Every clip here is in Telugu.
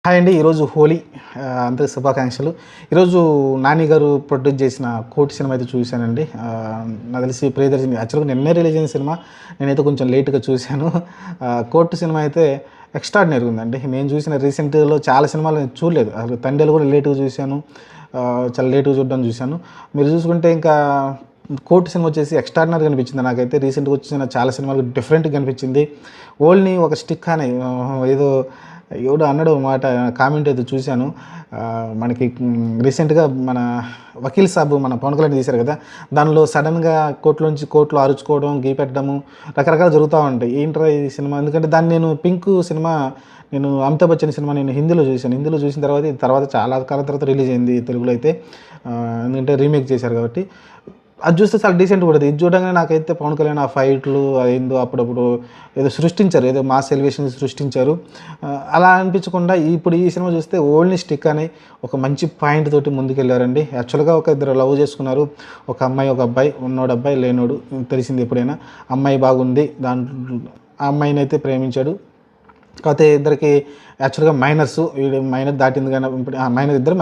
హాయ్ అండి. ఈరోజు హోలీ అందరికి శుభాకాంక్షలు. ఈరోజు నాని గారు ప్రొడ్యూస్ చేసిన 'కోటి' సినిమా అయితే చూశానండి. నాకు తెలిసి ప్రియదర్శిని యాక్చువల్‌గా నిన్నే రిలీజ్ అయిన సినిమా. నేనైతే కొంచెం లేట్‌గా చూశాను. 'కోటి' సినిమా అయితే ఎక్స్ట్రార్డినరీగా ఉందండి. నేను చూసిన రీసెంట్‌లో చాలా సినిమాలు నేను చూడలేదు. అసలు 'తండేలు' కూడా లేట్‌గా చూశాను. చాలా లేట్‌గా చూడడం చూశాను. మీరు చూసుకుంటే ఇంకా 'కోటి' సినిమా వచ్చేసి ఎక్స్ట్రార్డినరీగా అనిపించింది నాకైతే. రీసెంట్‌గా వచ్చిన చాలా సినిమాలు డిఫరెంట్‌గా అనిపించింది. ఓన్లీ ఒక స్టిక్ అని ఏదో ఎవడో అన్నాడు ఓ మాట, కామెంట్ అయితే చూశాను. మనకి రీసెంట్‌గా మన 'వకీల్ సాబ్' మన పవన్ కళ్యాణ్ తీశారు కదా! దానిలో సడెన్‌గా కోర్ట్‌లో అరుచుకోవడం, గీపెట్టడము రకరకాలు జరుగుతా ఉంటాయి. ఏంట్రా ఈ సినిమా, ఎందుకంటే దాన్ని నేను 'పింక్' సినిమా, నేను అమితాబ్ బచ్చన్ సినిమా నేను హిందీలో చూశాను. హిందీలో చూసిన తర్వాత ఇది తర్వాత చాలా కాలం తర్వాత రిలీజ్ అయింది తెలుగులో అయితే. ఎందుకంటే రీమేక్ చేశారు కాబట్టి. అది చూస్తే చాలా డీసెంట్‌గా ఉంటది. ఇది చూడంగానే నాకైతే పవన్ కళ్యాణ్ ఆ ఫైట్‌లు అదేందో అప్పుడప్పుడు ఏదో సృష్టించారు. ఏదో మాస్ ఎలివేషన్ సృష్టించారు. అలా అనిపించకుండా ఇప్పుడు ఈ సినిమా చూస్తే ఓన్లీ స్టిక్ అని ఒక మంచి పాయింట్ తోటి ముందుకెళ్లారండి. యాక్చువల్‌గా ఒక ఇద్దరు లవ్ చేసుకున్నారు. ఒక అమ్మాయి, ఒక అబ్బాయి. ఉన్నోడు అబ్బాయి, లేనోడు తెలిసింది ఎప్పుడైనా. అమ్మాయి బాగుంది. ఆ అమ్మాయినైతే ప్రేమించాడు. కాకపోతే ఇద్దరికి యాక్చువల్‌గా మైనర్స్. వీడు మైనర్ దాటింది కానీ ఇప్పుడు ఇద్దరు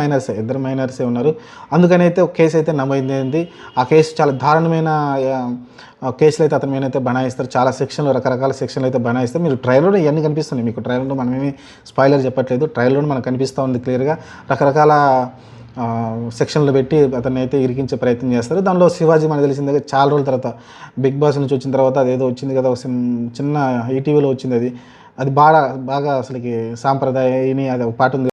మైనర్సే ఉన్నారు. అందుకని అయితే ఒక కేసు అయితే నమోదైంది. ఆ కేసు చాలా దారుణమైన కేసులు అయితే అతని మీద అయితే బనాయిస్తారు. చాలా సెక్షన్లు, రకరకాల సెక్షన్లు అయితే బనాయిస్తారు. మీరు ట్రైలర్‌లో ఇవన్నీ కనిపిస్తున్నాయి మీకు. ట్రైలర్‌లో మనమేమి స్పాయిలర్ చెప్పట్లేదు. ట్రైలర్‌లో మనకు కనిపిస్తూ ఉంది క్లియర్‌గా. రకరకాల సెక్షన్లు పెట్టి అతన్ని అయితే ఇరికించే ప్రయత్నం చేస్తారు. దానిలో శివాజీ మనకు తెలిసిందే, చాలా రోజుల తర్వాత బిగ్ బాస్ నుంచి వచ్చిన తర్వాత అదేదో వచ్చింది కదా, ఒక చిన్న ఈటీవీలో వచ్చింది అది. అది బాగా అసలుకి సాంప్రదాయని అది ఒక పాట ఉంది.